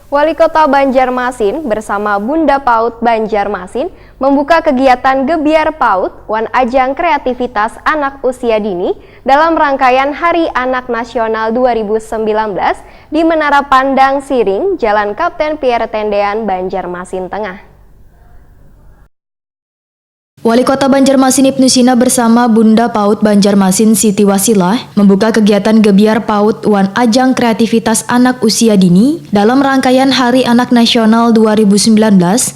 Wali Kota Banjarmasin bersama Bunda PAUD Banjarmasin membuka kegiatan Gebiar PAUD Wan Ajang Kreativitas Anak Usia Dini dalam rangkaian Hari Anak Nasional 2019 di Menara Pandang Siring, Jalan Kapten Pierre Tendean, Banjarmasin Tengah. Wali Kota Banjarmasin Ibnu Sina bersama Bunda PAUD Banjarmasin Siti Wasilah membuka kegiatan Gebiar PAUD Wan Ajang Kreativitas Anak Usia Dini dalam rangkaian Hari Anak Nasional 2019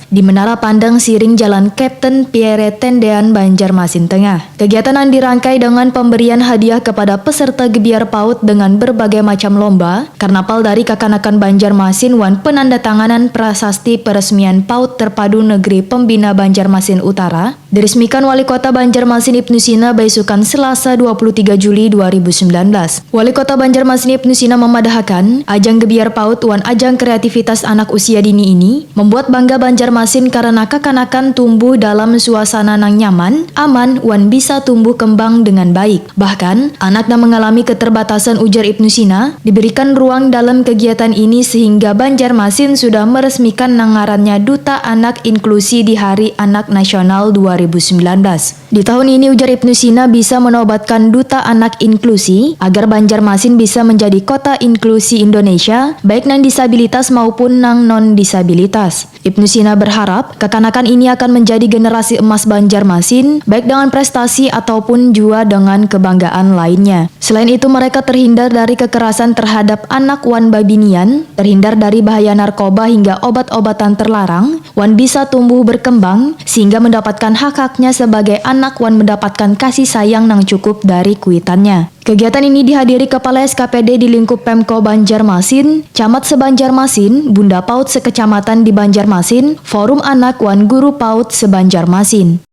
di Menara Pandang Siring Jalan Kapten Pierre Tendean, Banjarmasin Tengah. Kegiatan yang dirangkai dengan pemberian hadiah kepada peserta Gebiar PAUD dengan berbagai macam lomba, karnaval dari Kakanakan Banjarmasin wan penandatanganan prasasti peresmian PAUD Terpadu Negeri Pembina Banjarmasin Utara diresmikan Wali Kota Banjarmasin Ibnu Sina Baisukan Selasa 23 Juli 2019. Wali Kota Banjarmasin Ibnu Sina memadahkan ajang Gebiar PAUD Wan Ajang Kreativitas Anak Usia Dini ini membuat bangga Banjarmasin karena kakanakan tumbuh dalam suasana yang nyaman, aman, wan bisa tumbuh kembang dengan baik. Bahkan, anak yang mengalami keterbatasan ujar Ibnu Sina diberikan ruang dalam kegiatan ini sehingga Banjarmasin sudah meresmikan ngarannya Duta Anak Inklusi di Hari Anak Nasional 2019. Di tahun ini ujar Ibnu Sina bisa menobatkan Duta Anak Inklusi agar Banjarmasin bisa menjadi kota inklusi Indonesia baik nang disabilitas maupun nang non-disabilitas. Ibnu Sina berharap kekanakan ini akan menjadi generasi emas Banjarmasin baik dengan prestasi ataupun juga dengan kebanggaan lainnya. Selain itu mereka terhindar dari kekerasan terhadap anak wan babinian, terhindar dari bahaya narkoba hingga obat-obatan terlarang, wan bisa tumbuh berkembang sehingga mendapatkan hak-haknya sebagai anak wan mendapatkan kasih sayang yang cukup dari kuitannya. Kegiatan ini dihadiri Kepala SKPD di lingkup Pemko Banjarmasin, Camat Sebanjarmasin, Bunda PAUD sekecamatan di Banjarmasin, Forum Anak wan Guru PAUD Sebanjarmasin.